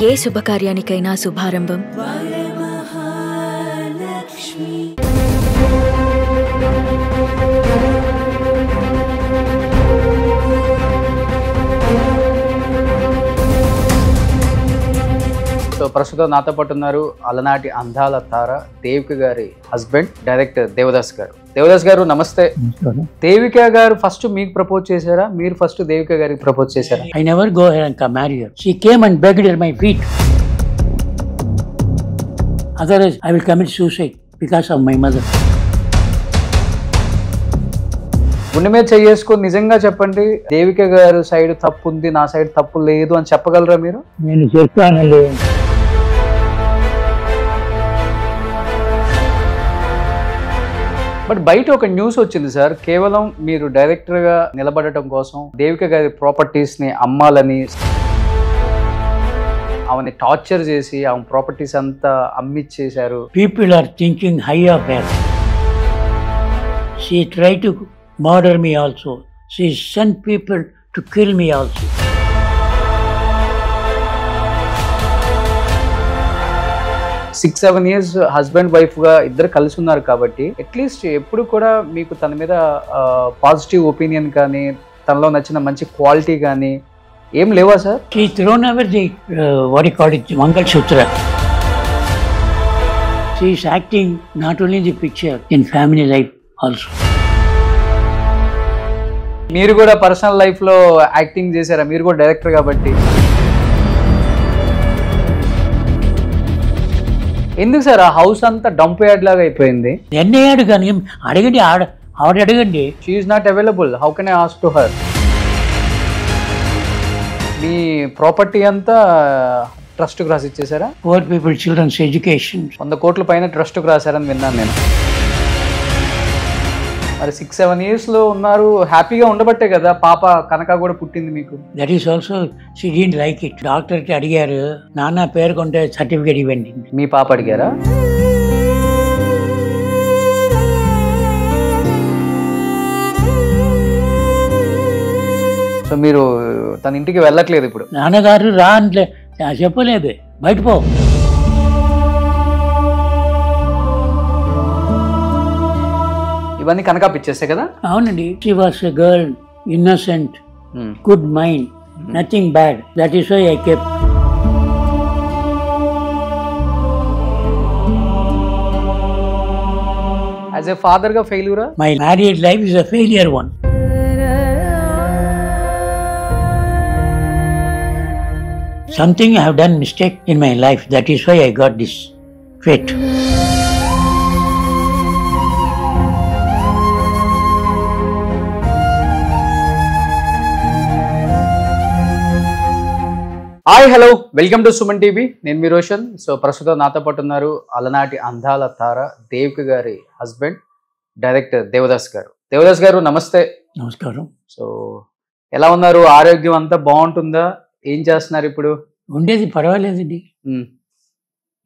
ఏ శుభకార్యానికైనా శుభారంభం so ప్రస్తుతం నాతో పాటు ఉన్నారు అలనాటి అందాల తార దేవిక గారి హస్బెండ్ డైరెక్టర్ దేవదాస్ గారు. దేవదాస్ గారు నమస్తే. దేవిక గారు ఫస్ట్ మీకు ప్రపోజ్ చేశారా, మీరు ఫస్ట్ దేవిక గారికి ప్రపోజ్ చేశారా? I never go ahead and marry her. She came and begged at my feet. Otherwise, I will commit suicide because of my mother. గుండె మీద చేసుకొని నిజంగా చెప్పండి, దేవిక గారు సైడ్ తప్పు ఉంది, నా సైడ్ తప్పు లేదు అని చెప్పగలరా మీరు? నేను చెప్తానండి. బట్ బయట ఒక న్యూస్ వచ్చింది సార్, కేవలం మీరు డైరెక్టర్ గా నిలబడటం కోసం దేవిక గారి ప్రాపర్టీస్ ని అమ్మాలని, ఆమెని టార్చర్ చేసి ఆమె ప్రాపర్టీస్ అంతా అమ్మిచ్చేశారు. People are thinking high of her. She tried to murder me also. She sent people to kill me also. Six 7 years husband wife గా ఇద్దరు కలిసి ఉన్నారు కాబట్టి అట్లీస్ట్ ఎప్పుడు కూడా మీకు తన మీద పాజిటివ్ ఒపీనియన్ కానీ తనలో నచ్చిన మంచి క్వాలిటీ కానీ ఏం లేవా sir? She thrown away the what you call it, Mangal Sutra. She is acting not only in the picture, in family life also. మీరు కూడా పర్సనల్ లైఫ్ లో యాక్టింగ్ చేశారా? మీరు కూడా డైరెక్టర్ కాబట్టి. ఎందుకు సార్ ఆ హౌస్ అంతా డంప్ యార్డ్ లాగా అయిపోయింది? ఎన్నయ్యాడు కానీ అడగండి, ఆవిడ అడగండి. She is not available, how can I ask to her? Me property అంతా ట్రస్ట్కి రాసి ఇచ్చేసారా? పూర్ పీపుల్ చిల్డ్రన్స్ ఎడ్యుకేషన్ 100 కోట్ల పైన ట్రస్ట్కి రాశారని విన్నాను నేను. మరి 6-7 years లో ఉన్నారు, హ్యాపీగా ఉండబట్టే కదా పాప కనక కూడా పుట్టింది మీకు. That is also she didn't like it. డాక్టర్కి అడిగారు, నాన్న పేరు కొంటే సర్టిఫికేట్ ఇవ్వండి. మీ పాప అడిగారా? సో మీరు తన ఇంటికి వెళ్ళట్లేదు ఇప్పుడు? నాన్నగారు రా అంటే చెప్పలేదు, బయట పో. ఇవన్నీ కనక పిచ్చేస్తే కదా? అవునండి. She was a girl, innocent, good mind, nothing bad. That is why I kept. As a father గా ఫెయిల్యూరా? My married life is a failure one. Something I have done mistake in my life. That is why I got this fate. Hi hello, welcome to Suman TV. నేను మీ Roshan. So ప్రస్తుతం నాతో పాటు ఉన్నారు అలనాటి అందాల తార దేవిక గారి హస్బెండ్ డైరెక్టర్ దేవదాస్ గారు. దేవదాస్ గారు నమస్తే. నమస్కారం. సో ఎలా ఉన్నారు? ఆరోగ్యం అంతా బాగుంటుందా? ఏం చేస్తున్నారు ఇప్పుడు? ఉండేది పర్వాలేదండి.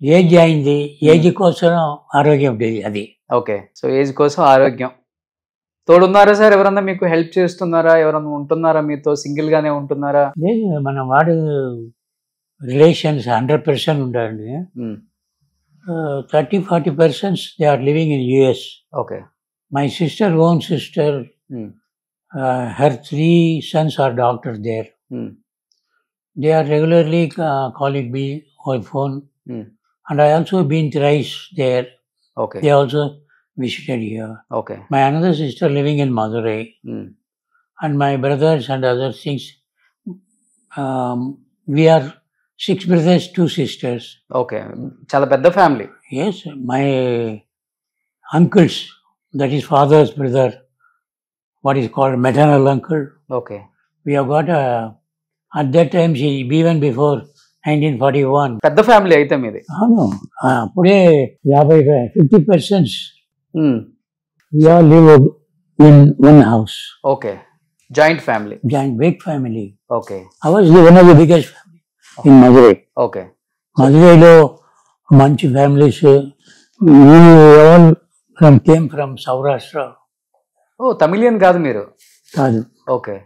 ఏజ్ అయింది, ఏజ్ కోసం ఆరోగ్యం ఉండేది. అది ఓకే. సో ఏజ్ కోసం ఆరోగ్యం. తోడున్నారా సార్? ఎవరన్నా మీకు హెల్ప్ చేస్తున్నారా? ఎవరన్నా ఉంటున్నారా మీతో? సింగిల్ గానే ఉంటున్నారా? లేదు, మన వాడు రిలేషన్స్ 100% ఉండాలండి. 30-40% they are living in US. Okay. My sister, own sister, her 3 sons are doctors there. They are regularly calling me on phone, and I also been thrice there. Okay. They also visited here. Okay. My another sister living in Madurai, and my brothers and other things. We are 6 brothers, 2 sisters. Okay. Chala pedda family. Yes, my uncles, that is father's brother, what is called maternal uncle. Okay. We have got a, at that time, even before 1941. పెద్ద family అయితే మీది? అవును, అప్పుడే 50% we all live in one house. Okay. Joint family. Giant, big family. Okay. I was one of the biggest family in Madurai. Okay. Madurai మంచి families. We all came from Saurashtra. ఓ తమిళియన్ కాదు మీరు? కాదు. Okay.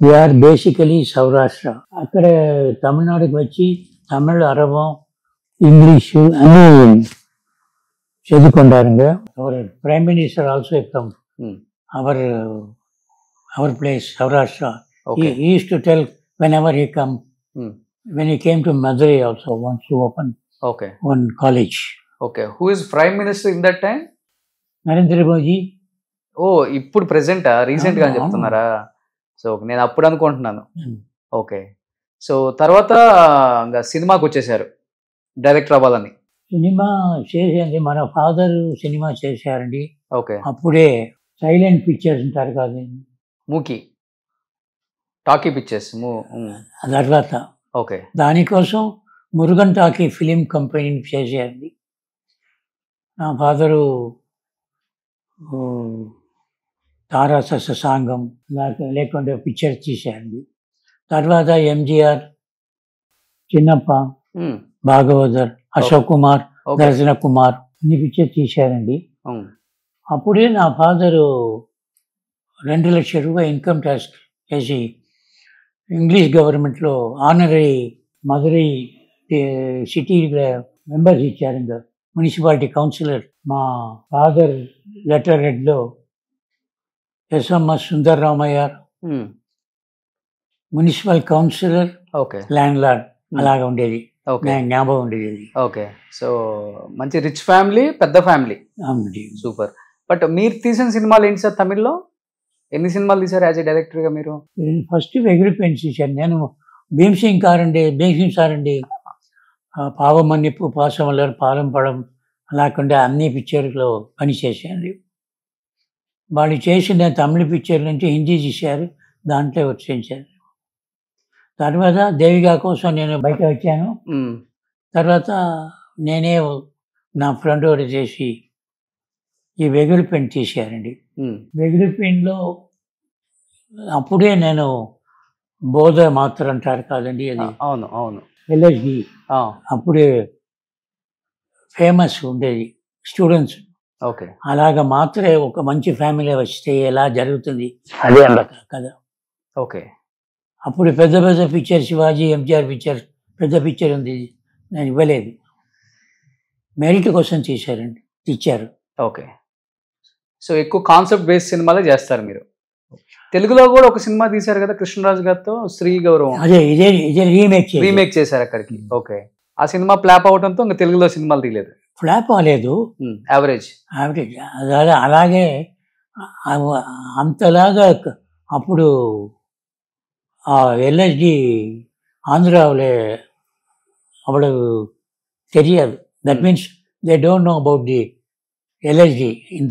We are basically Saurashtra. అక్కడ తమిళనాడుకి వచ్చి తమిళ్, అరబం, English అన్నీ చదువుకుంటారండి. Our prime minister also from our place, Saurashtra. Okay. He used to tell whenever he come, when he came to Madurai also, wants to open Okay. one college. Okay. Who is Prime Minister in that time? Narendra Modi. ఓ ఇప్పుడు ప్రెసెంటా, recent గా అని అవును. చెప్తున్నారా? So నేను అప్పుడు అనుకుంటున్నాను. Okay. So తర్వాత ఇంకా సినిమాకి వచ్చేసారు డైరెక్టర్ అవ్వాలని. సినిమా చేసేది మన ఫాదర్ సినిమా చేశారండి. ఓకే. అప్పుడే సైలెంట్ పిక్చర్స్ ఉంటారు కాదు, మూకీ టాకీ పిక్చర్స్. తర్వాత ఓకే. దానికోసం మురుగన్ టాకీ ఫిలిం కంపెనీని చేసేది. నా ఫాదరు తారా ససాంగం లేకుంటే పిక్చర్ తీసేయండి. తర్వాత ఎంజిఆర్, చిన్నప్ప, భాగవదర్, అశోక్ కుమార్, దర్శన కుమార్ అన్ని పిక్చర్ తీశారండి. అప్పుడే నా ఫాదరు 2 లక్షల రూపాయలు ఇన్కమ్ ట్యాక్స్ చేసి ఇంగ్లీష్ గవర్నమెంట్లో ఆనరీ మదురై సిటీ మెంబర్స్ ఇచ్చారు. ఇంకా మున్సిపాలిటీ కౌన్సిలర్ మా ఫాదర్ లెటర్ హెడ్లో SMS Sundarramaiah municipal councillor, landlord అలాగా ఉండేది. జ్ఞాపకం ఉండేది. ఓకే. సో మంచి రిచ్ ఫ్యామిలీ, పెద్ద ఫ్యామిలీ. సూపర్. బట్ మీరు తీసిన సినిమాలు ఏంటి సార్ తమిళ్లో? ఎన్ని సినిమాలు తీశారు యాజ్ ఏ డైరెక్టర్ గా మీరు? ఫస్ట్ వెగుడు పెయింట్స్ తీశాను నేను. భీమ్సింగ్ సారండి, పావమన్నిప్పు, పాసమల్లర్, పాలం పడం అలాకుండా అన్ని పిక్చర్లో పనిచేశాను. వాళ్ళు చేసిన తమిళ పిక్చర్ నుంచి హిందీ తీశారు, దాంట్లో వచ్చేసారు. తర్వాత దేవిగా కోసం నేను బయట వచ్చాను. తర్వాత నేనే నా ఫ్రెండ్ ఒకటి చేసి ఈ వెగుడు పెయింట్ తీశారండి. వెగుడు పెయింట్లో అప్పుడే నేను బోధ మాత్ర అంటారు కాదండి, అది అవును అవును ఎల్ఎస్డి అప్పుడే ఫేమస్ ఉండేది స్టూడెంట్స్. ఓకే. అలాగ మాత్రమే ఒక మంచి ఫ్యామిలీ వస్తే ఎలా జరుగుతుంది అదే కదా. ఓకే. అప్పుడు పెద్ద పెద్ద పిక్చర్, శివాజీ, ఎంజిఆర్ పిక్చర్, పెద్ద పిక్చర్ ఉంది, నేను ఇవ్వలేదు. మెరిట్ కోసం తీశారండి, ఇచ్చారు. ఓకే. సో ఎక్కువ కాన్సెప్ట్ బేస్డ్ సినిమాలే చేస్తారు మీరు. తెలుగులో కూడా ఒక సినిమా తీశారు కదా కృష్ణరాజు గారితో, శ్రీ గౌరవం. అదే ఇదే రీమేక్ చేశారు అక్కడికి. ఓకే. ఆ సినిమా ఫ్లాప్ అవడంతో ఇంకా తెలుగులో సినిమాలు తీయలేదు. ఫ్లాప్ అవ్వలేదు, యావరేజ్. అలాగే అంతలాగా అప్పుడు ఎల్ఎస్డి ఆంధ్రాలో అప్పుడు తెలియదు. That means they don't know about the LSD in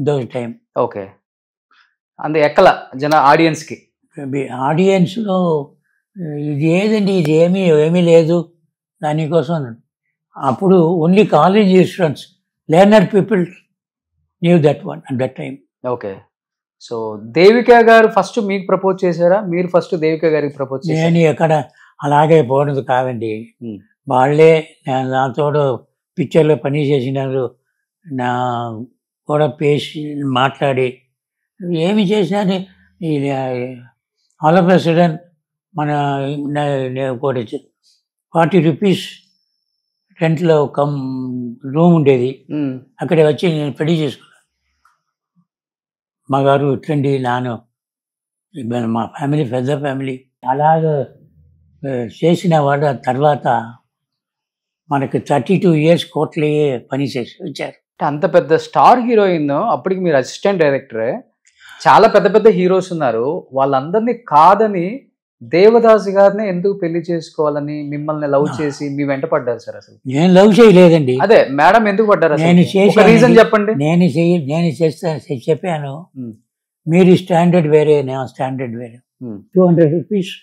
those time. Okay. అంత ఎక్కల ఆడియన్స్కి, ఆడియన్స్లో ఇది ఏదండి, ఇది ఏమీ లేదు. దానికోసం అప్పుడు only college students, learner people knew that one at that time. Okay. So Devika గారు ఫస్ట్ మీకు ప్రపోజ్ చేశారా, మీరు ఫస్ట్ దేవిక గారికి ప్రపోజ్ చేశారా? నేను ఎక్కడ అలాగే పోవడం కాదండి, వాళ్ళే నాతో పిక్చర్లో పని చేసినారు, నా కూడా పేసి మాట్లాడి ఏమి చేసినా ఆల్ ఆఫ్ ఎ సడన్ మన ఒకటి 40 రూపీస్ రెంట్లో రూమ్ ఉండేది, అక్కడ వచ్చి నేను పెళ్లి చేసుకున్నాను. మా గారు ఇట్లండి, నాను మా ఫ్యామిలీ పెద్ద ఫ్యామిలీ అలాగ చేసిన వాడు. తర్వాత మనకు 32 years కోర్టులో పని చేసి వచ్చారు. అంత పెద్ద స్టార్ హీరోయిన్, అప్పటికి మీరు అసిస్టెంట్ డైరెక్టరే, చాలా పెద్ద పెద్ద హీరోస్ ఉన్నారు, వాళ్ళందరినీ కాదని దేవదాసు గారిని ఎందుకు పెళ్లి చేసుకోవాలని మిమ్మల్ని లవ్ చేసి మీ వెంట పడ్డారు సార్? అసలు నేను లవ్ చేయలేదండి. అదే మేడం ఎందుకు పడ్డారు? నేను రీజన్ చెప్పండి. నేను చేస్తాను చెప్పాను, మీరు స్టాండర్డ్ వేరే, నేను స్టాండర్డ్ వేరే. 200 రూపీస్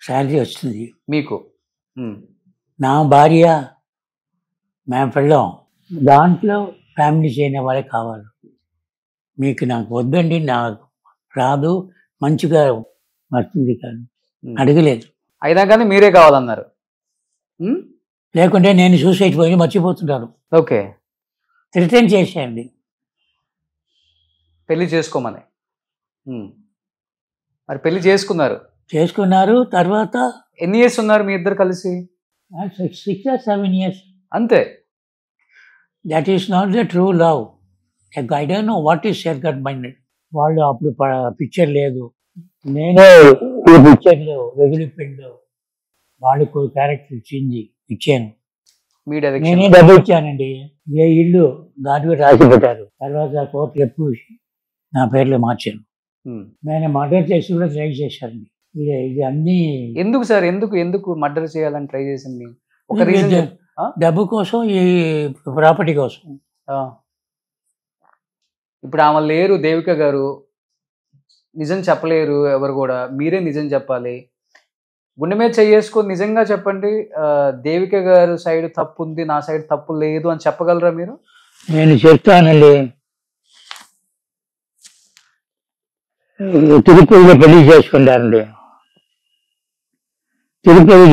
శాలరీ వస్తుంది మీకు, నా భార్య మేము పెళ్ళాం, దాంట్లో ఫ్యామిలీ చేయని వాళ్ళే కావాలి, మీకు నాకు వద్దండి, నాకు రాదు, మంచిగా వస్తుంది కానీ అడగలేదు. అయినా కానీ మీరే కావాలన్నారు, లేకుంటే నేను సూసైడ్ పోయి మర్చిపోతుంటాను. ఓకే. రిటర్న్ చేసేయండి, పెళ్లి చేసుకోమని. మరి పెళ్లి చేసుకున్నారు. తర్వాత ఎన్ని ఇయర్స్ ఉన్నారు మీ ఇద్దరు కలిసి? 6 or 7 years. అంతే. That is not the true love. I don't know what is share gut minded. వాళ్ళు అప్పుడు పిక్చర్ లేదు, నేనే ఈ పిక్చర్లో వెగులి పెళ్ళి వాళ్ళకు క్యారెక్టర్ ఇచ్చాను. మీ డైరెక్షన్ నేనే డబ్బు ఇచ్చానండి. ఏ ఇల్లు దాటి రాసి పెట్టారు. తర్వాత కోర్టు ఎప్పుడు నా పేర్లో మార్చాను. నేను మర్డర్ చేసి కూడా ట్రై చేశానండి. ఇది అన్ని ఎందుకు సార్? ఎందుకు మర్డర్ చేయాలని ట్రై చేసింది? ఒక రీజన్, డబ్బు కోసం, ఈ ప్రాపర్టీ కోసం. ఇప్పుడు ఆమె లేరు, దేవిక గారు నిజం చెప్పలేరు ఎవరు కూడా, మీరే నిజం చెప్పాలి. గుండె మీద చేసుకొని నిజంగా చెప్పండి, దేవిక గారు సైడ్ తప్పు ఉంది, నా సైడ్ తప్పు లేదు అని చెప్పగలరా మీరు? నేను చెప్తానండి. తిరుపతిలో పెళ్లి చేసుకుంటారండి. తిరుపతి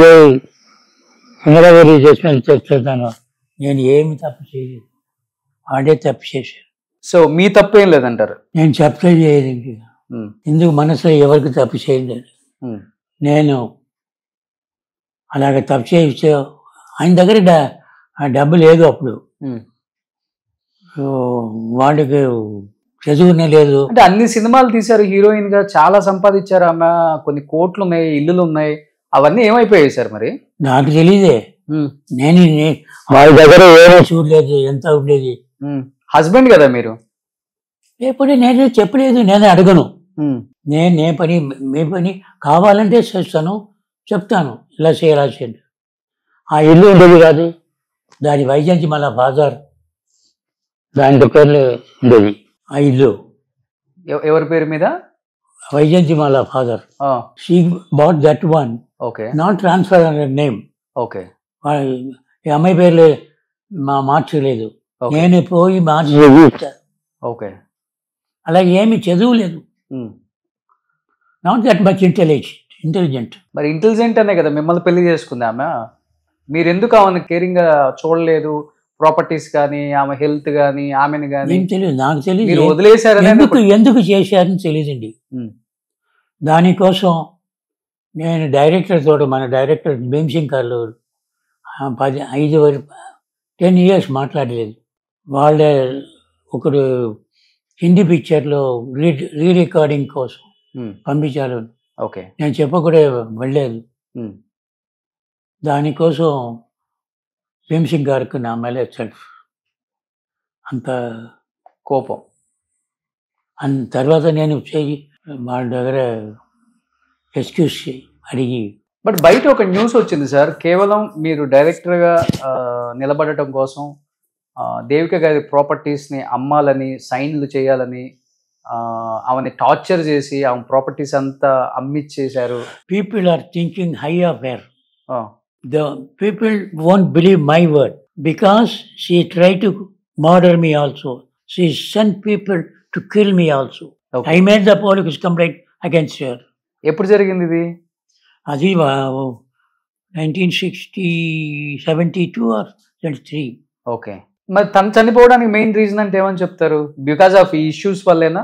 అమరావతి చేసుకుని చెప్తాను. నేను ఏమి తప్పు చేయలేదు, వాడే తప్పు చేశాను. సో మీ తప్పు ఏం లేదంటారు? నేను చెప్పలేదు చేయలేదు. ఎందుకు మనసులో ఎవరికి తప్పు చేయలేదు. నేను అలాగే తప్పు చేయించా. ఆయన దగ్గర డబ్బు లేదు అప్పుడు, వాడికి చదువునే లేదు. అంటే అన్ని సినిమాలు తీశారు, హీరోయిన్ గా చాలా సంపాదించారు ఆమె, కొన్ని కోట్లు ఉన్నాయి, ఇల్లులు ఉన్నాయి, అవన్నీ ఏమైపోయాయి సార్ మరి? నాకు తెలియదే. నేను వాళ్ళ దగ్గర ఏమీ చూడలేదు, ఎంత ఉండేది. హస్బెండ్ కదా మీరు? ఎప్పుడు నేనే చెప్పలేదు, నేనే అడగను. నే పని మీ పని కావాలంటే చేస్తాను, చెప్తాను ఇలా చేయాల్సింది. ఆ ఇల్లు ఉండేది కాదు, దాని వైజయంతి మళ్ళా బాజార్ దాని పేర్లు ఉండేది. ఆ ఇల్లు ఎవరి పేరు మీద? వైజయంతి మళ్ళా father. She bought that one. Okay. Not transfer an name. Okay. ఈ అమ్మాయి పేర్లు మార్చలేదు, నేను పోయి మార్చి. ఓకే. అలాగే ఏమి చదువు లేదు, నాట్ దట్ మచ్ ఇంటెలిజెంట్. మరి ఇంటెలిజెంట్ అనే కదా మిమ్మల్ని పెళ్లి చేసుకుంది ఆమె. మీరు ఎందుకు ఆమెను కేరింగ్ గా చూడలేదు? ప్రాపర్టీస్ కానీ, ఆమె హెల్త్ కానీ, ఆమెను కానీ తెలియదు. నాకు తెలియదు, మీరు వదిలేశారని. ఎందుకు చేశారని తెలియదండి. దానికోసం నేను డైరెక్టర్ తోటి, మన డైరెక్టర్ భీమ్సింగ్ కార్లు 10 years మాట్లాడలేదు. వాళ్ళే ఒకడు హిందీ పిక్చర్లో రీ రికార్డింగ్ కోసం పంపించారు. ఓకే. నేను చెప్పకూడే వెళ్ళలేదు. దానికోసం భీమ్సింగ్ గారికి నా ಮೇಲೆ అంత కోపం. తర్వాత నేను చేయి వాళ్ళ దగ్గర ఎక్స్క్యూజ్ అడిగి. బట్ బయట ఒక న్యూస్ వచ్చింది సార్, కేవలం మీరు డైరెక్టర్గా నిలబడటం కోసం దేవిక గారి ప్రాపర్టీస్ని అమ్మాలని, సైన్లు చేయాలని ఆమెని టార్చర్ చేసి ఆమె ప్రాపర్టీస్ అంతా అమ్మిచ్చేశారు. People are thinking high of her. The people won't believe my word because she tried to murder me also. She sent people to kill me also. Okay. I made the police complaint against her. ఎప్పుడు జరిగింది ఇది? అది 1972 or 73. Okay. మరి తను చనిపోవడానికి main reason అంటే ఏమని చెప్తారు? బికాస్ ఆఫ్ ఈ ఇష్యూస్ వల్లేనా?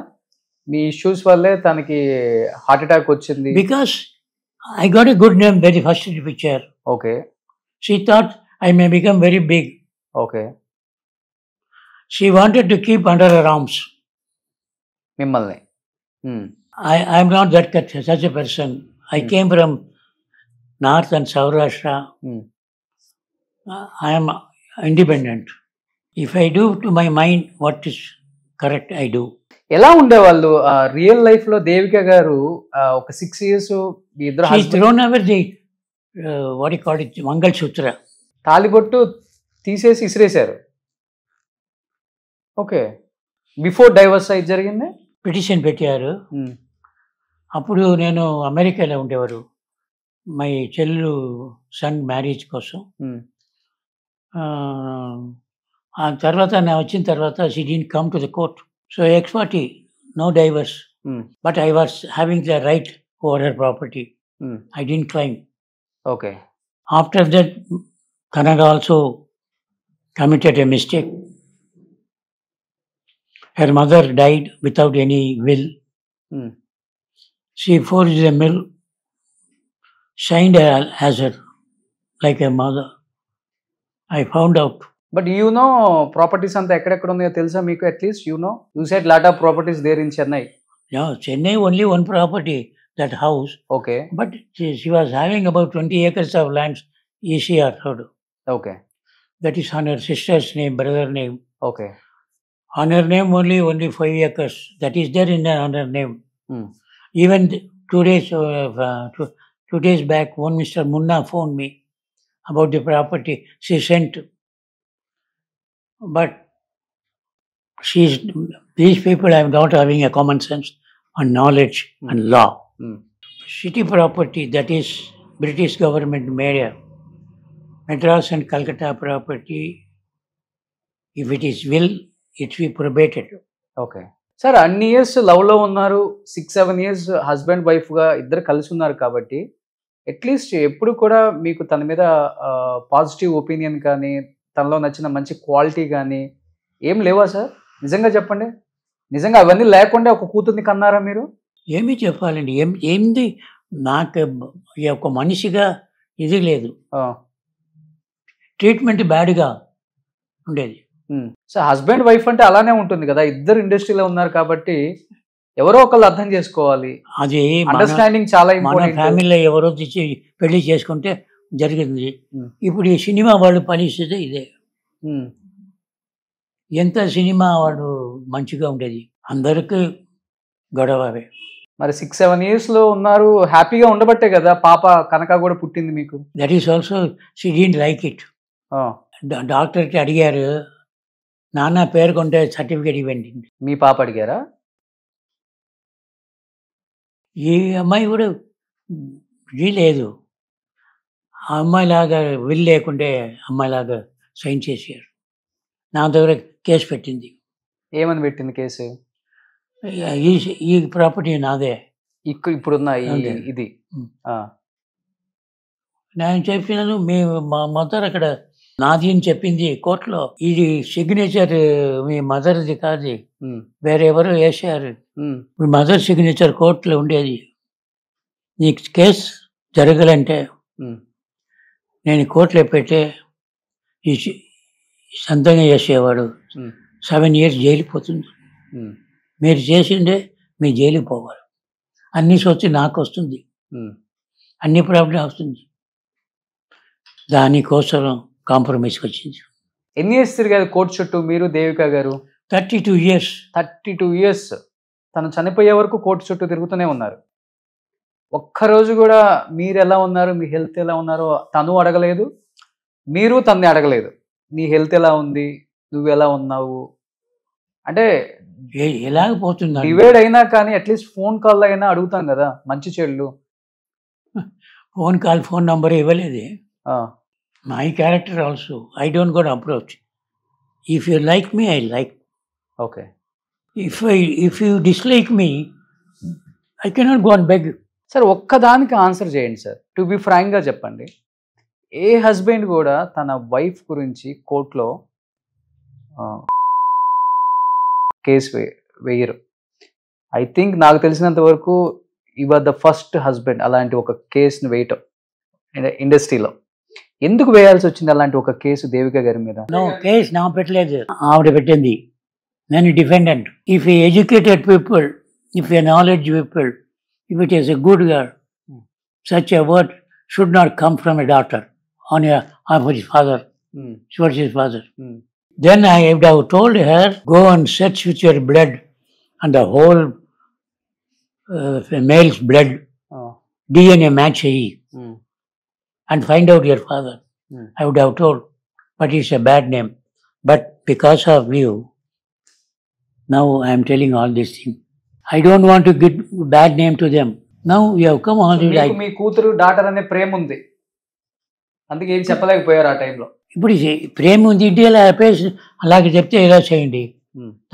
మీ ఇష్యూస్ వల్లే తనకి హార్ట్ అటాక్ వచ్చింది? Because I got a good name very first picture. Okay. She thought I may become very big. Okay. She wanted to keep under her arms. మిమ్మల్ని. I am not that such a person. I came from North and Saurashtra. I am independent. If I do to my mind what is correct, I do. ఎలా ఉండేవాళ్ళు real life లో? దేవిక గారు ఒక 6 years mangalsutra తాలిబొట్టు తీసేసి ఇసిరేశారు. Okay. Before divorce అయితే జరిగింది, petition పెట్టారు. అప్పుడు నేను అమెరికాలో ఉండేవారు, మై చెల్లు సన్ మ్యారేజ్ కోసం. ఆ తర్వాత నేను వచ్చిన తర్వాత she didn't come to the court. So ex-party, no divorce. But I was having the right over her property. I didn't claim. Okay. After that, Kanaga also committed a mistake. Her mother died without any will. She forged a will, signed as her like a mother. I found out. But you know properties అంతా ఎక్కడెక్కడ ఉన్నాయో తెలుసా మీకు? At least you know, you said lot of properties there in Chennai. No, Chennai only one property, that house. Okay But she was having about 20 acres of lands, ECR road. Okay That is on her sister's name, brother name. Okay On her name only 5 acres. That is there on her name. Even 2 days, 2 days back, one Mr. Munna phoned me about the property she sent. But these people are not having a common sense and knowledge and law. City property, that is British government made a Madras and Calcutta property. If it is will, it will be probated. Okay sir, అన్ని years love లో ఉన్నారు, 6-7 years husband wife గా ఇద్దరు కలిసి ఉన్నారు కాబట్టి at least ఎప్పుడు కూడా మీకు తన మీద పాజిటివ్ ఒపీనియన్ కానీ తనలో నచ్చిన మంచి క్వాలిటీ కానీ ఏం లేవా సార్? నిజంగా చెప్పండి. నిజంగా అవన్నీ లేకుండా ఒక కూతుర్ని కన్నారా మీరు? ఏమి చెప్పాలండి, ఏంది నాకు ఒక మనిషిగా ఇది లేదు. ట్రీట్మెంట్ బ్యాడ్గా ఉండేది. సో హస్బెండ్ వైఫ్ అంటే అలానే ఉంటుంది కదా, ఇద్దరు ఇండస్ట్రీలో ఉన్నారు కాబట్టి ఎవరో ఒకళ్ళు అర్థం చేసుకోవాలి. అది అండర్స్టాండింగ్ చాలా మన ఇంపార్టెంట్. ఫ్యామిలీలో ఎవరో తెచ్చి పెళ్లి చేసుకుంటే జరిగింది. ఇప్పుడు ఈ సినిమా వాళ్ళ పరిస్థితి ఇదే. ఎంత సినిమా వాడు మంచిగా ఉండేది, అందరికీ గొడవే. మరి 6-7 years లో ఉన్నారు, హ్యాపీగా ఉండబట్టే కదా పాప కనక కూడా పుట్టింది మీకు. That is also she didn't like it. డాక్టర్కి అడిగారు, నాన్న పేరు కొంటే సర్టిఫికేట్ ఇవ్వండి. మీ పాప అడిగారా? ఈ అమ్మాయి కూడా లేదు, ఆ అమ్మాయిలాగా విల్ లేకుంటే అమ్మాయిలాగా సైన్ చేశారు. నా దగ్గర కేసు పెట్టింది. ఏమని పెట్టింది కేసు? ఈ ప్రాపర్టీ నాదే, ఇప్పుడున్న అంతే. ఇది. నేను చెప్పినాను, మా మదర్ అక్కడ నాది అని చెప్పింది కోర్టులో. ఇది సిగ్నేచర్ మీ మదర్ది కాదు, వేరెవరు వేసారు. మీ మదర్ సిగ్నేచర్ కోర్టులో ఉండేది. నీకు కేసు జరగాలంటే నేను కోర్టులో పెట్టే ఈ సొంతంగా చేసేవాడు 7 years జైలుకి పోతుంది. మీరు చేసిండే మీ జైలుకి పోవాలి. అన్ని సొచ్చి నాకు వస్తుంది, అన్ని ప్రాబ్లం వస్తుంది. దానికోసం కాంప్రమైజ్కి వచ్చింది. ఎన్ని ఇయర్స్ తిరిగారు కోర్టు చుట్టూ మీరు దేవిక గారు? 32 years. 32 years తను చనిపోయే వరకు కోర్టు చుట్టూ తిరుగుతూనే ఉన్నారు. ఒక్కరోజు కూడా మీరు ఎలా ఉన్నారు, మీ హెల్త్ ఎలా ఉన్నారో తను అడగలేదు, మీరు తన్ని అడగలేదు. నీ హెల్త్ ఎలా ఉంది, నువ్వు ఎలా ఉన్నావు అంటే. ఎలాగపోతుంది డివైడ్ అయినా కానీ అట్లీస్ట్ ఫోన్ కాల్ అయినా అడుగుతాం కదా మంచి చెడులు. ఫోన్ నంబర్ ఇవ్వలేదు. My character also I don't go approach. If you like me I like. Okay. If you dislike me I cannot go and beg. Sir ఒక్కదానికి ఆన్సర్ చేయండి సార్, టు బి ఫ్రాంక్గా చెప్పండి. ఏ హస్బెండ్ కూడా తన wife గురించి కోర్టులో case వేయరు. I think నాకు తెలిసినంత వరకు యువర్ ద ఫస్ట్ హస్బెండ్ అలాంటి ఒక కేసుని వేయటం ఇండస్ట్రీలో. ఎందుకు వేయాల్సి వచ్చింది అలాంటి ఒక కేసు దేవిక గారి మీద? కేసు నా పెట్టలేదు, ఆవిడ పెట్టింది. నేను defendant. If a educated people, if A knowledge people, if it is a good girl, such a word should not come from a daughter on his father, towards his father. Then I would have told her, go and search with your blood and the whole male's blood, DNA match and find out your father. I would have told, but it's a bad name. But because of you, now I am telling all these things. I don't want to give bad name to them. Now you have come all the like. మీ కూతురు daughter అనే ప్రేమ ఉంది, అందుకే ఏం చెప్పలేకపోయారు ఆ టైంలో. ఇప్పుడు ప్రేమ ఉంది ఇంటిలో అలాగే చెప్తే ఎలా చేయండి.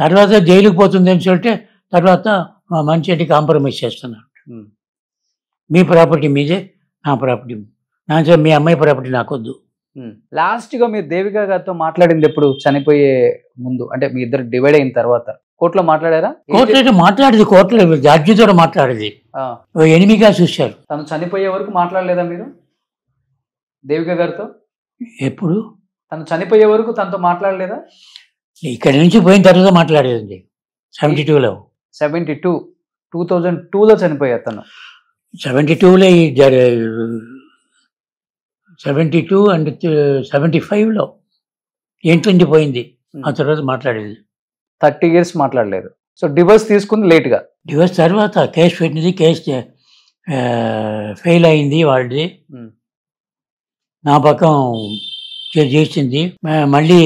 తర్వాత జైలుకి పోతుంది అని చెప్తే తర్వాత మంచి కాంప్రమైజ్ చేస్తున్నాడు. మీ ప్రాపర్టీ మీదే, నా ప్రాపర్టీ నా మీ అమ్మాయి ప్రాపర్టీ నాకొద్దు. లాస్ట్గా మీరు దేవిక గారితో మాట్లాడింది ఎప్పుడు? చనిపోయే ముందు, అంటే మీ ఇద్దరు డివైడ్ అయిన తర్వాత కోర్టులో మాట్లాడారా? కోర్టులో అయితే మాట్లాడేది, కోర్టులో జడ్జితో మాట్లాడేది, ఎనిమిగా చూశారు. తను చనిపోయే వరకు మాట్లాడలేదా మీరు? దేవిక గారితో ఎప్పుడు తను చనిపోయే వరకు తనతో మాట్లాడలేదా? ఇక్కడి నుంచి పోయిన తర్వాత మాట్లాడేదండి 72లో. 2002లో చనిపోయారు తను. 72లో 72 అండ్ 75లో ఇంటి నుంచి పోయింది. ఆ తర్వాత మాట్లాడేది. 30 years మాట్లాడలేదు. సో డివోర్స్ తీసుకుంది లేట్గా. డివోర్స్ తర్వాత కేసు పెట్టింది. కేసు ఫెయిల్ అయింది వాళ్ళది. నా పక్కం చేసింది. మళ్ళీ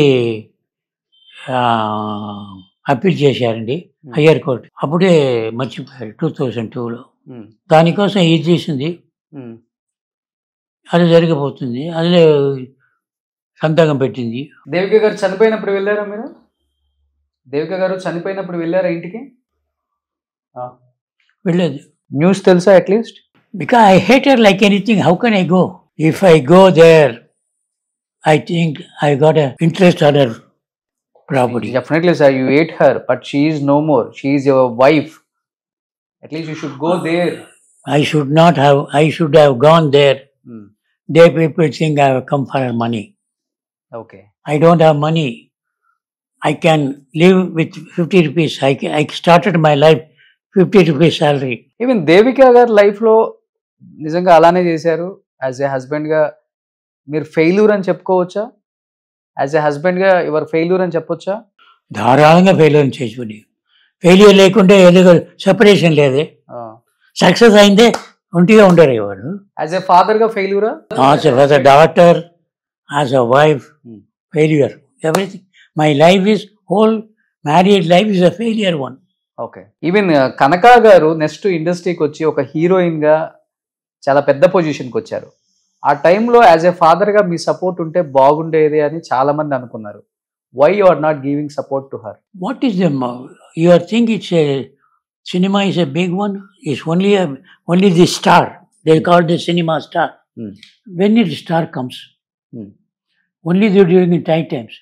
అప్పీల్ చేశారండి హయ్యర్ కోర్టు. అప్పుడే మర్చిపోయారు 2002లో. దానికోసం ఇది చేసింది. అది జరిగిపోతుంది. అదే సంతకం పెట్టింది. దేవిక గారు చనిపోయినప్పుడు వెళ్ళారా మీరు? దేవిక గారు చనిపోయినప్పుడు వెళ్ళారా ఇంటికి? వెళ్ళలేదు. న్యూస్ తెలుసా at least? Because I hate her like anything. How can I go? If I go there, I think I got an interest on her property. Definitely, sir. You hate her, but she is no more. She is your wife. At least you should go there. I should have gone there. They people think I have come for her money. Okay. I don't have money. I can live with 50 rupees. I started my life 50 rupees salary. Even Devika గారి లైఫ్లో నిజంగా అలానే చేశారు. As a హస్బెండ్గా మీరు failure అని చెప్పుకోవచ్చా? As a హస్బెండ్గా your failure అని చెప్పొచ్చా? ధారాళంగా ఫెయిల్యూర్ చేసుకుని, ఫెయిల్యూర్ లేకుంటే ఏదో సెపరేషన్ లేదే. సక్సెస్ అయిందే ఒంటిగా ఉండరు ఎవరు. యాజ్ ఏ ఫాదర్గా ఫెయిల్యూరా? As a daughter, as a wife, failure. Everything. My life is whole married life is a failure one. Okay. Even Kanaka గారు నెక్స్ట్ ఇండస్ట్రీకి వచ్చి ఒక హీరోయిన్గా చాలా పెద్ద పొజిషన్కి వచ్చారు. ఆ టైంలో యాజ్ ఏ ఫాదర్గా మీ సపోర్ట్ ఉంటే బాగుండేది అని చాలా మంది అనుకున్నారు. Why you are not giving support to her? What is the your thing? It's a cinema is a big one. It's only the star. They call the cinema star. When the star comes, only during the night times.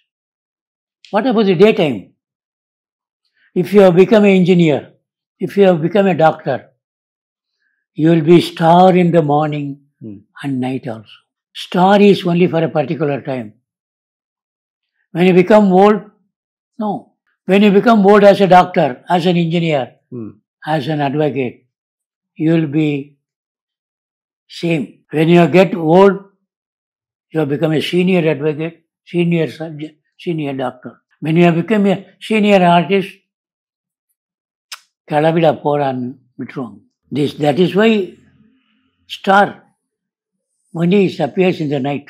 What about the daytime? If you have become an engineer, if you have become a doctor, you will be star in the morning and night also. Star is only for a particular time. When you become old, no. When you become old as a doctor, as an engineer, as an advocate, you will be same. When you get old, you have become a senior advocate, senior surgeon, senior doctor. When you have become a senior artist, Kalavida Poran Mitron. That is why star only appears in the night.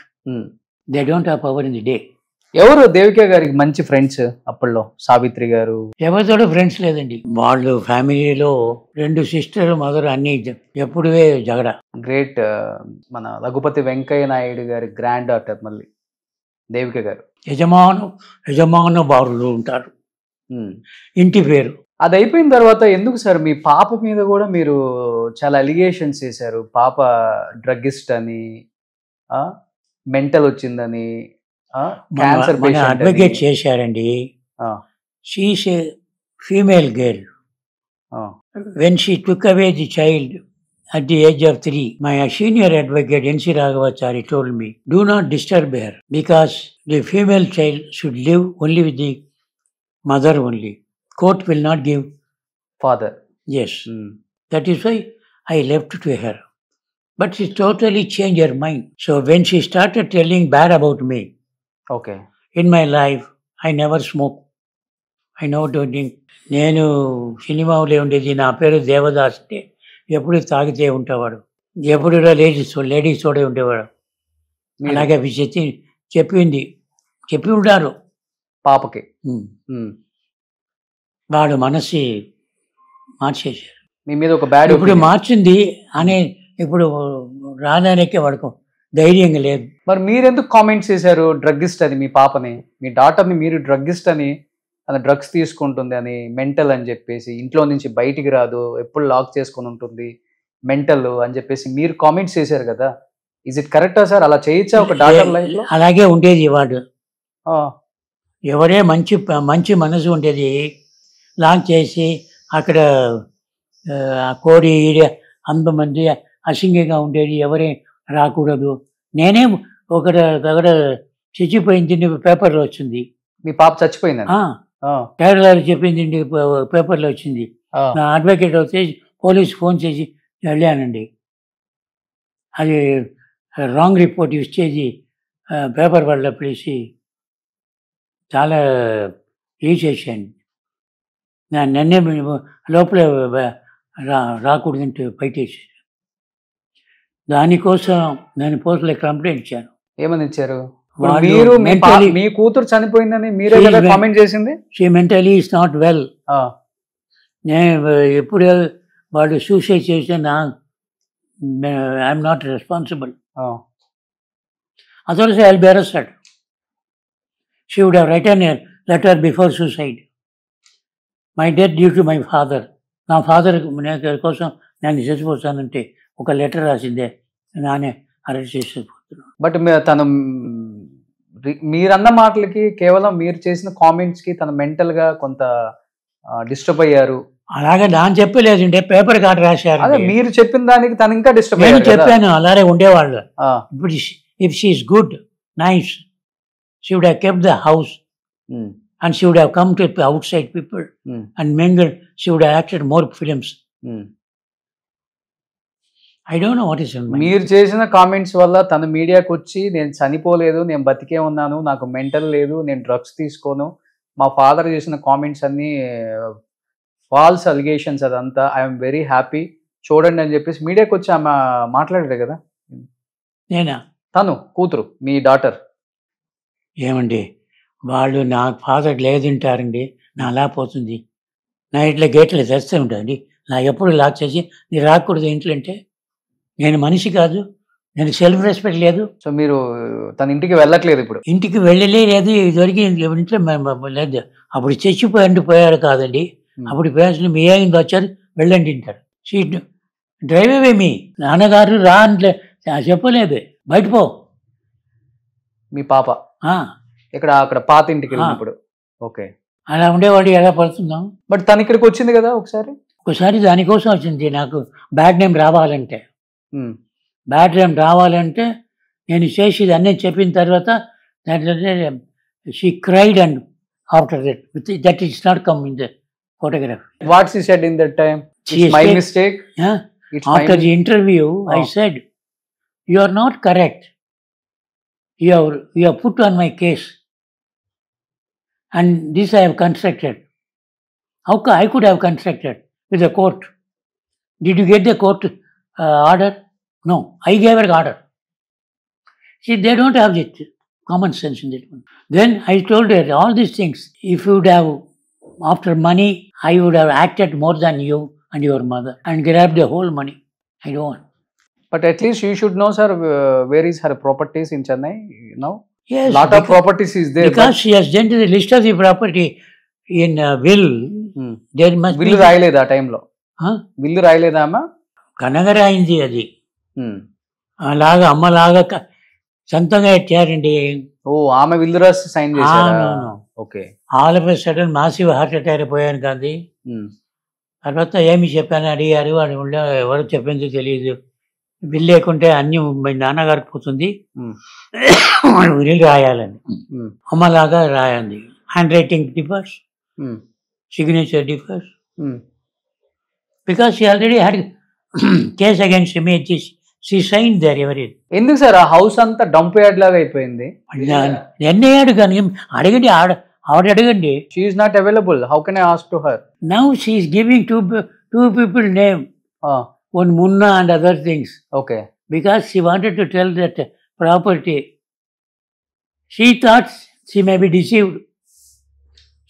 They don't have power in the day. ఎవరు దేవిక గారికి మంచి friends అప్పట్లో? సావిత్రి గారు ఎవరితో friends లేదండి. వాళ్ళు ఫ్యామిలీలో 2 sister mother అన్ని ఎప్పుడు జగడ. గ్రేట్. మన రఘుపతి వెంకయ్య నాయుడు గారి గ్రాండ్ డాటర్ మళ్ళీ దేవిక గారు. యజమాను బారులు ఉంటారు ఇంటి పేరు. అది అయిపోయిన తర్వాత ఎందుకు సార్ మీ పాప మీద కూడా మీరు చాలా అలిగేషన్స్ చేశారు? పాప డ్రగ్గిస్ట్ అని, మెంటల్ వచ్చిందని, క్యాన్సర్ అడ్వకేట్ చేశారండి. She is a female girl. When she took away the child at the age of 3, my senior advocate N.C. Raghavachari told me, do not disturb her because the female child should live only with the mother only. Court will not give father. Yes. That is why I left to her. But she totally changed her mind. So when she started telling bad about me, okay, in my life, I never smoke. I never do drink. నేను సినిమాలో ఉండేది, నా పేరు దేవదాస్. ఎప్పుడు తాగితే ఉండేవాడు, ఎప్పుడు ladies తోడే ఉండేవాడు. అలాగే చెప్పి ఉంటారు పాపకి. వాడు మనసు మార్చేశారు. మీ మీద ఒక బ్యాడ్ ఇప్పుడు మార్చింది అనే ఇప్పుడు రాదానికే వాడుకో ధైర్యంగా లేదు. మరి మీరెందుకు కామెంట్స్ చేశారు డ్రగ్గిస్ట్ అని మీ పాపని? మీ డాటర్ని మీరు డ్రగ్గిస్ట్ అని, తన డ్రగ్స్ తీసుకుంటుంది అని, మెంటల్ అని చెప్పేసి, ఇంట్లో నుంచి బయటికి రాదు, ఎప్పుడు లాక్ చేసుకుని ఉంటుంది, మెంటల్ అని చెప్పేసి మీరు కామెంట్స్ చేశారు కదా. ఇజ్ ఇట్ కరెక్టా సార్? అలా చేయొచ్చా ఒక డాటర్ లైఫ్ లో? అలాగే ఉండేది. వాడు ఎవరే మంచి మనసు ఉండేది లాక్ చేసి అక్కడ కోడి అంతమంది అసింగంగా ఉండేది, ఎవరే రాకూడదు. నేనే ఒకటి అక్కడ చచ్చిపోయింది పేపర్లో వచ్చింది. మీ పాప చచ్చిపోయిందండి? కేరళలో చెప్పింది పేపర్లో వచ్చింది. నా అడ్వకేట్ అయితే పోలీస్ ఫోన్ చేసి వెళ్ళానండి. అది రాంగ్ రిపోర్ట్ యూజ్ చేసి పేపర్ వాళ్ళ పిలిచి చాలా చేశాను. నన్నే లోపల రాకూడదంటే బయటేసి. దానికోసం నేను పోలీసులో కంప్లైంట్ ఇచ్చాను. ఏమని ఇచ్చారు? మీరు మీ కూతురు చనిపోయిందని మీరే కదా కామెంట్ చేసింది? She mentally is not well. నేను ఎప్పుడు వాళ్ళు సూసైడ్ చేసినా I'm not responsible. Otherwise I will be arrested. She would have written a letter before suicide. My death due to my father. నా ఫాదర్ కోసం నేను చచ్చిపోతానంటే ఒక లెటర్ రాసిందే, నానే అరెస్ట్ చేసిపోతున్నాను. బట్ తను మీరన్న మాటలకి, కేవలం మీరు చేసిన కామెంట్స్కి తను మెంటల్గా కొంత డిస్టర్బ్ అయ్యారు. అలాగే నాన్న చెప్పలేదంటే పేపర్ కార్డు రాశారు. అదే మీరు చెప్పిన దానికి తను ఇంకా డిస్టర్బ్ నేను చెప్పాను అలాగే ఉండేవాళ్ళు. ఇప్పుడు if she is good, nice, she would have kept the house and she would have come to outside people and mingled. She would have acted more films. I don't know what is in my mind. మీరు చేసిన comments వల్ల తను మీడియాకి వచ్చి నేను చనిపోలేదు, నేను బతికే ఉన్నాను, నాకు మెంటల్ లేదు, నేను డ్రగ్స్ తీసుకోను, మా ఫాదర్ చేసిన కామెంట్స్ అన్నీ ఫాల్స్ అలిగేషన్స్, అదంతా ఐఎమ్ వెరీ హ్యాపీ చూడండి అని చెప్పేసి మీడియాకి వచ్చి ఆమె మాట్లాడారు కదా. నేనా? తను కూతురు, మీ డాటర్. ఏమండి వాళ్ళు నా ఫాదర్ లేదంటారండి, నా అలా పోతుంది, నా ఇట్లా గేట్లు తెస్తూ ఉంటాయండి, నా ఎప్పుడు లాక్ చేసి నీ రాకూడదు ఇంట్లో అంటే నేను మనిషి కాదు, నేను సెల్ఫ్ రెస్పెక్ట్ లేదు. సో మీరు తన ఇంటికి వెళ్ళట్లేదు? ఇప్పుడు ఇంటికి వెళ్ళలేదు, ఇదివరకు ఇంట్లో లేదు. అప్పుడు చచ్చిపోయారు కాదండి, అప్పుడు పేరెంట్స్ మీ అయింది వచ్చారు వెళ్ళండి అంటారు. సీట్ డ్రైవ్ అవే మీ నాన్నగారు రా అంటే చెప్పలేదు, బయట పో. మీ పాప ఇక్కడ అక్కడ పాత ఇంటికి వెళ్ళినప్పుడు ఓకే అలా ఉండేవాడు, ఎలా పడుతుందాం. బట్ తను ఇక్కడికి వచ్చింది కదా ఒకసారి దానికోసం వచ్చింది. నాకు బ్యాడ్ నేమ్ రావాలంటే, బ్యాడ్ నేమ్ రావాలంటే నేను చేసేది అన్నీ చెప్పిన తర్వాత she cried and after that it's not come in the photograph. What she said in that time? My mistake. After the interview I said you are not correct, you have put on my case and this I have constructed. How I could have constructed with the court? Did you get the court order? No, I gave an order. See, they don't have the common sense in that one. Then I told her all these things. If you would have, after money, I would have acted more than you and your mother and grabbed the whole money. I don't want. But at least you should know, sir, where is her properties in Chennai now? Yes. Lot of properties is there. Because she has done the list of the property in will. There must will రాయలేదా ఆ టైంలో? విల్లు రాయలేదా అమ్మ? కనగర అయింది అది. అలాగా అమ్మలాగా సొంతంగా ఇచ్చారండి. ఓ ఆమె విల్లు రాసి సైన్ చేశారా? Okay. All of a sudden massive heart attack అయిపోయాను కాదు. తర్వాత ఏమి చెప్పాను అడిగారు, వాడు ఎవరు చెప్పిందో తెలియదు. బిల్ లేకుంటే అన్ని నాన్నగారికి పోతుంది, విల్ రాయాలని. అమ్మలాగా రాయండి. Handwriting differs, signature differs. Because she already had case against me. She sign there ఎవరి. ఎందుకు సార్ ఆ హౌస్ అంతా డంప్ యార్డ్ లాగా అయిపోయింది? ఎన్నయ్యాడు కానీ అడగండి, ఆవిడ అడగండి. She is not available. How can I ask to her? Now she is giving two people name. One Munna and other things. Okay. Because she wanted to tell that property. She thought she may be deceived.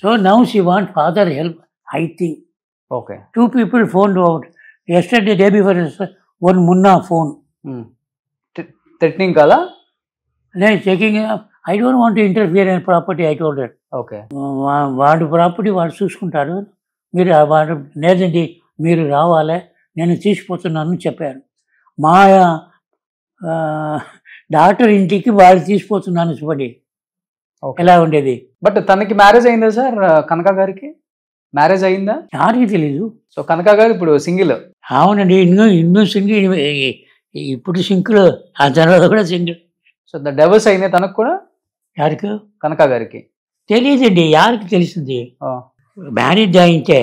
So now she wants father help, I think. Okay. 2 people phoned out. Yesterday, day before, one Munna phone. Threatening kala? No, checking. I don't want to interfere in property, I told her. Okay. వాడు property వాడు చూసుకుంటారు, మీరు వాడు లేదండి మీరు రావాలి, నేను తీసుకుపోతున్నాను చెప్పారు. మా డాక్టర్ ఇంటికి వాళ్ళు తీసుకుపోతున్నాను చెప్పండి, ఎలా ఉండేది. బట్ తనకి మ్యారేజ్ అయిందా సార్? కనక గారికి మ్యారేజ్ అయిందా? ఎవరికి తెలీదు. సో కనక గారు ఇప్పుడు సింగిల్? అవునండి, ఇన్నూ సింగిల్. ఇప్పుడు సింగిల్, ఆ తర్వాత కూడా సింగిల్. సో ద డైవర్స్ అయినాయి తనకు కూడా, యారికి కనక గారికి. తెలియదండి, యారికి తెలిసింది. ఆ, మ్యారేజ్ అయింటే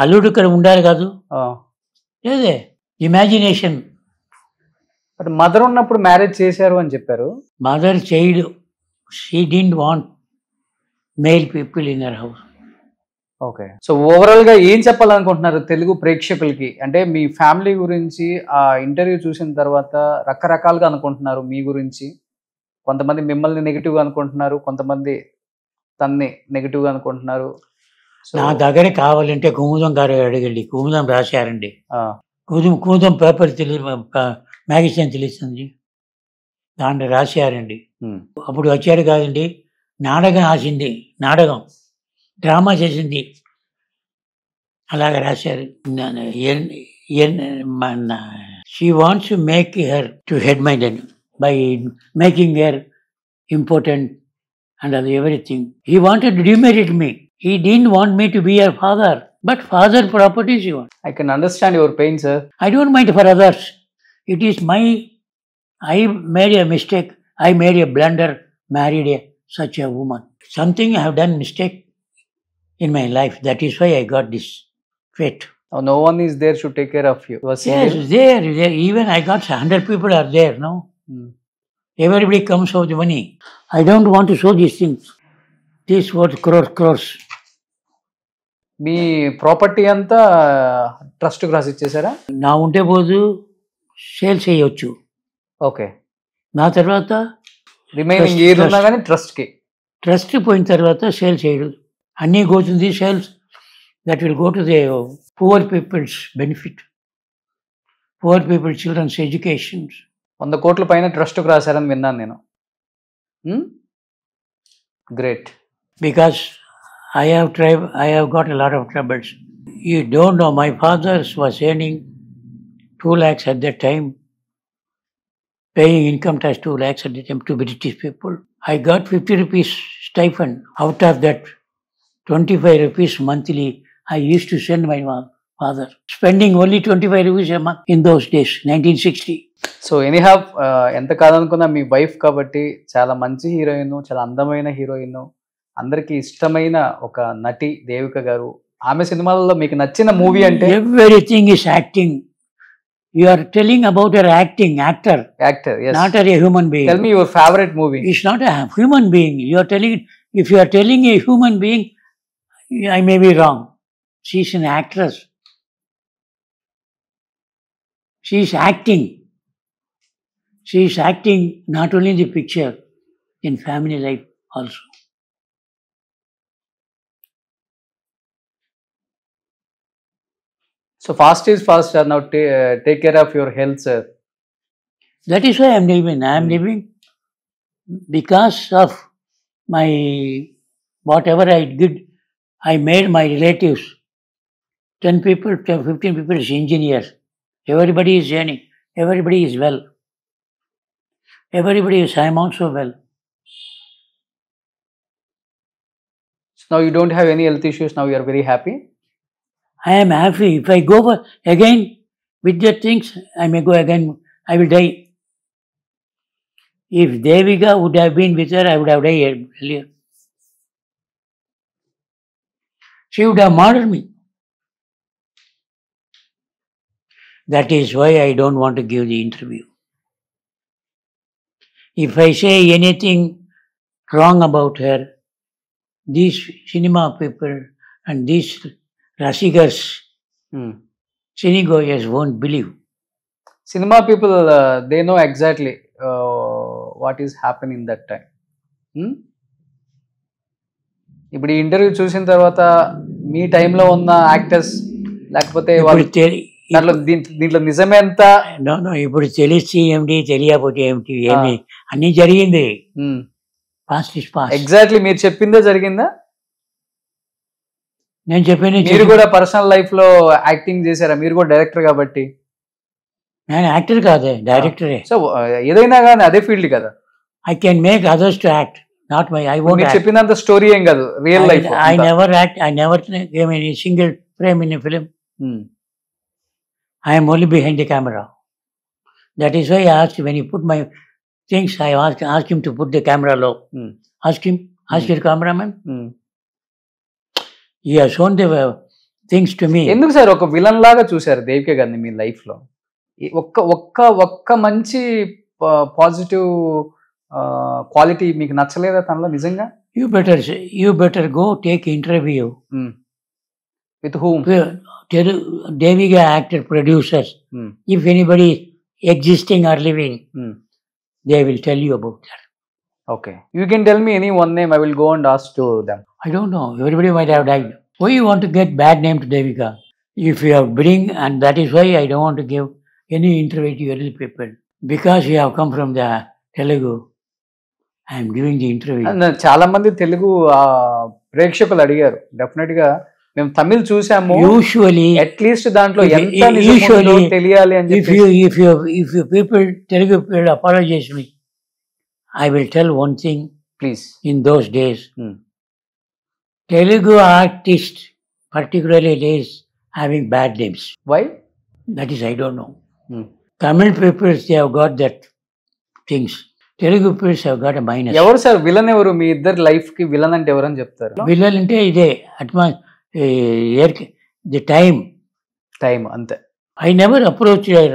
అల్లుడు ఇక్కడ ఉండాలి కాదు, ఆ. లేదే ఇమాజినేషన్. బట్ మదర్ ఉన్నప్పుడు మ్యారేజ్ చేశారు అని చెప్పారు. Mother child, she didn't want male people in her house. Okay. So overall గా ఏం చెప్పాలనుకుంటున్నారు తెలుగు ప్రేక్షకులకి? అంటే మీ ఫ్యామిలీ గురించి ఆ ఇంటర్వ్యూ చూసిన తర్వాత రకరకాలుగా అనుకుంటున్నారు మీ గురించి. కొంతమంది మిమ్మల్ని నెగిటివ్ గా అనుకుంటున్నారు, కొంతమంది తన్ని నెగిటివ్ గా అనుకుంటున్నారు. సో నా దగ్గర కావాలంటే కుముదం గారు అడగండి, కుముదం రాశారండి. ఆ, కుముదం పేపర్ మ్యాగజైన్ తెలుస్తుంది, దాంట్లో రాశారండి. ఉమ్, అప్పుడు వచ్చారు కాదండి, నాటకం రాసింది, నాటకం డ్రామా చేసింది, అలాగ రాశారు. She wants to make her too head minded by making her important and అది everything. He wanted to demerit me. He didn't want me to be her father, but father properties he wants. I can understand your pain, sir. I don't mind for others. It is I made a mistake. I made a blunder, married such a woman. Something I have done mistake in my life. That is why I got this fate. Oh, no one is there to take care of you. You are Yes, single? there. Even I got 100 people are there, no? Hmm. Everybody comes for the money. I don't want to show these things. This was crores. Me property అంతా trust కు రాసి ఇచ్చేసారా? నా ఉంటే పోదు sale చేయొచ్చు. Okay. నా తర్వాత remaining ఏది ఉన్నా కానీ ట్రస్ట్ కి. ట్రస్ట్ పోయిన తర్వాత సేల్ చేయడు, అన్నీ పోతుంది sales. That will go to the poor people's benefit, poor people children's education. 100 కోట్ల పైన ట్రస్ట్ కు రాశారని విన్నాను నేను. Great. Because I have got a lot of troubles. You don't know, my father was earning 2 lakhs at that time, paying income tax 2 lakhs at the time to British people. I got 50 rupees stipend. Out of that, 25 rupees monthly I used to send my father, spending only 25 rupees a month in those days, 1960. So anyhow ఎంత కాదనుకున్నా మీ wife కాబట్టి చాలా మంచి heroine, చాలా అందమైన heroine, అందరికి ఇష్టమైన ఒక నటి దేవిక గారు. ఆమె సినిమాలలో మీకు నచ్చిన మూవీ అంటే? Everything is acting. You are telling about her acting, actor, yes. not a human being. Tell me your favorite movie. It's not a human being. You are telling, if you are telling a human being, I may be wrong. She's an actress. She's acting. She's acting not only in the picture, in family life also. So fast is fast, sir. Now take care of your health, sir. That is why I am living. I am living because of my whatever I did. I made my relatives 10 people, 15 people as engineers. Everybody is earning. Everybody is well. Everybody is, I am also well. So now you don't have any health issues. Now you are very happy. I am happy. If I go again with the things, I may go again. I will die. If Devika would have been with her, I would have died earlier. She would have murdered me. That is why I don't want to give the interview. If I say anything wrong about her, these cinema people and these Rasikas, cinegoers won't believe. Cinema people, they know exactly what is happening that time. ఇప్పుడు ఈ interview చూసిన తర్వాత మీ టైంలో ఉన్న actors లేకపోతే వాళ్ళు దీంట్లో నిజమే అంతా? ఇప్పుడు తెలిసి ఏమిటి, తెలియకపోతే ఏమిటి, ఏమి అన్ని జరిగింది. Past is past. ఎగ్జాక్ట్లీ మీరు చెప్పిందే జరిగిందా? నేను చెప్పాను. మీరు కూడా పర్సనల్ లైఫ్ లో యాక్టింగ్ చేశారా? మీరు కూడా డైరెక్టర్ కాబట్టి. నేను యాక్టర్ కాదే, డైరెక్టరే. సో ఏదైనా కానీ అదే ఫీల్డ్ కదా. I can make others to act, not my. I won't. మీరు చెప్పినంత స్టోరీ ఏం కాదు, real life. I never act. I never gave any single frame in a film. I am only behind the camera. That is why I asked, when you put my things. I asked him to put the camera low. Ask your cameraman. He has shown the things to me. ఎందుకు sir ఒక villain లాగా చూసారు దేవిక గారిని మీ life లో? ఒక్క మంచి positive quality మీకు నచ్చలేదా తనలో నిజంగా? You better go take interview. With whom? Devika actor producers. If anybody existing or living, they will tell you about that. Okay. You can tell me any one name. I will go and ask to them. I don't know. Everybody might have died. Why you want to get bad name to Devika? If you have bring, and that is why I don't want to give any interview to early people. Because you have come from the Telugu, I am giving the interview. చాలా మంది తెలుగు ప్రేక్షకులు అడిగారు. Definite గా మేము తమిళ్ చూసాము. Usually, at least దాంట్లో ఎంత నిజమో తెలియాలి అని చెప్పి. If you people Telugu people apologize me, I will tell one thing. Please. In those days, Telugu artists, particularly days, having bad names. Why? That is, I don't know. Tamil people, they have got that things. Telugu people have got a minus. ఎవరు sir villain? ఎవరు మీ ఇద్దరు life కి villain అంటే ఎవరని చెప్తారు? Villain అంటే ఇదే the time అంతే. I never approached her.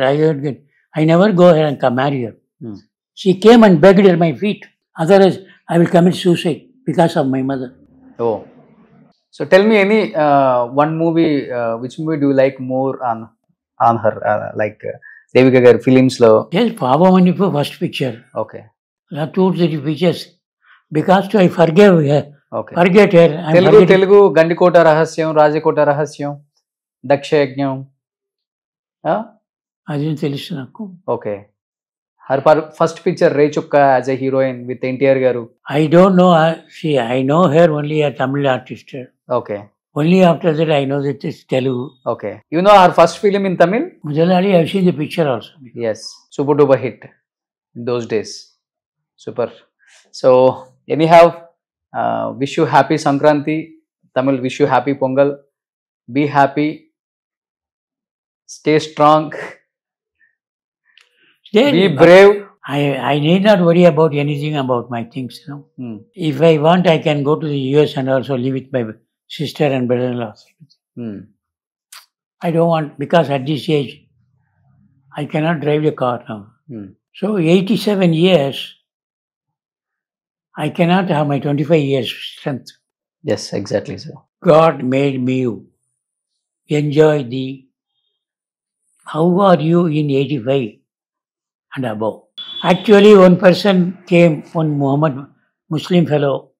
I never go ahead and marry her. She came and begged at my feet. Otherwise, I will commit suicide because of my mother. Oh. So tell me any one movie, which movie do you like more on her, like Devika Garu films lo? Yes, Pavamanipu first picture. Okay. Not 2-3 pictures. Because I forgive her. Okay. Forget her. Telugu Gandikota Rahasyam, Rajakota Rahasyam, Dakshayajñam. Adin telusu naku. Okay. Her first picture Rechukka as a heroine with NTR Garu. I don't know. I know her only a Tamil artist. Okay. Only after that I know that it's Telugu. Okay. You know her first film in Tamil? Mujalali, I've seen the picture also. Yes. Super duper hit in those days. Super. So anyhow, wish you happy Sankranti. Tamil, wish you happy Pongal. Be happy. Stay strong. Be brave. I need not worry about anything about my things. If I want, I can go to the US and also live with my sister and brother-in-law. I don't want, because at this age, I cannot drive the car now. So 87 years, I cannot have my 25 years strength. Yes, exactly so. God made me enjoy the, how are you in 85 and above? Actually, one person came, one Muhammad, Muslim fellow,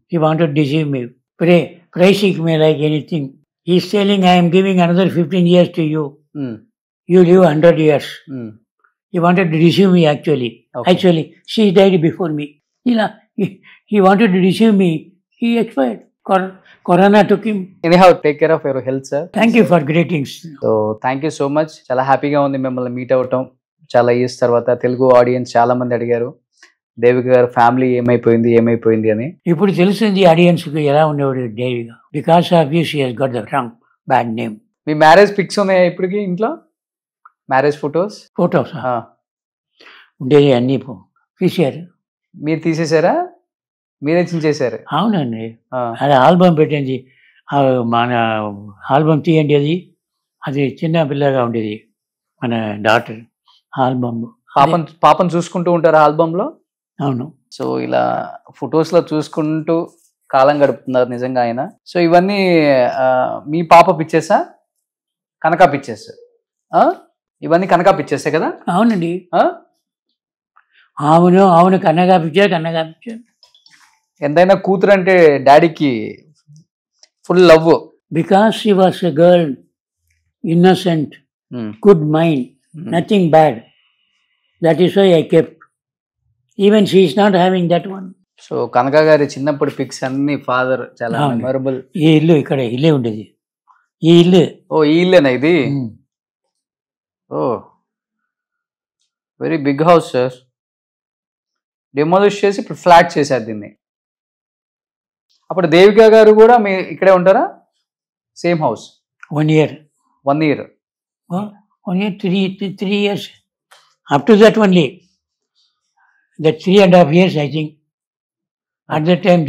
he wanted to deceive me. Pray seek me like anything. He is telling, I am giving another 15 years to you. You live 100 years. He wanted to deceive me actually. Okay. Actually, she died before me. He wanted to deceive me. He expired. Corona took him. Anyhow, take care of your health, sir. Thank you for greetings. So, thank you so much. Chala happy ga undi mimmalni meet avtam. చాలా years తర్వాత Telugu audience చాలా మంది అడిగారు దేవిక గారు family ఏమైపోయింది అని. ఇప్పుడు తెలిసింది ఆడియన్స్ కి ఎలా ఉండేవాడు Devika. Because of you she has got the wrong bad name. మీ మ్యారేజ్ పిక్స్ ఉన్నాయా ఇప్పటికి ఇంట్లో? మ్యారేజ్ ఫొటోస్ ఉండేది అన్ని తీసారు. మీరు తీసేసారా? మీరే చించేశారు? అవునండి. అది ఆల్బమ్ పెట్టింది. మన ఆల్బమ్ తీయండి. అది చిన్న పిల్లగా ఉండేది మన డాటర్ ఆల్బమ్. పాపం చూసుకుంటూ ఉంటారు ఆల్బమ్ లో? అవును. సో ఇలా ఫొటోస్ లో చూసుకుంటూ కాలం గడుపుతున్నారు నిజంగా ఆయన. సో ఇవన్నీ మీ పాప పిక్చర్సా? కనకా పిక్చర్స్? ఇవన్నీ కనకా పిక్చర్సే కదా? అవునండి. అవును కనకా పిక్చర్. ఎంతైనా కూతురు అంటే డాడీకి full love. Because she was a girl, innocent, good mind, nothing bad. That is why I kept. Even she is not having that one. So Kanaka గారి చిన్నప్పుడు పిక్స్ అన్ని ఫాదర్ చాలా మెమరబుల్. ఈ ఇల్లు ఇక్కడ ఇల్లే ఉండేది. ఈ ఇల్లు. ఓ ఈ ఇల్లేనా ఇది? ఓ very big house sir. Demolish చేసి ఇప్పుడు ఫ్లాట్ చేశారు దీన్ని. అప్పుడు దేవిక గారు కూడా మీ ఇక్కడే ఉంటారా? Same house? 1 year. 1 year. 1 year, 3 years. Up to that only. That 3.5 years, I think. At that time,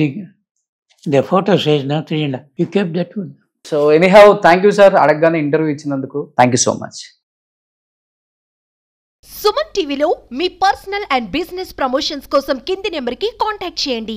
the photo says now 3.5. You kept that one. So anyhow thank you sir, అడగగానే interview ఇచ్చినందుకు thank you so much. Suman టీవీలో మీ personal and business promotions కోసం కింది నెంబర్కి contact చేయండి.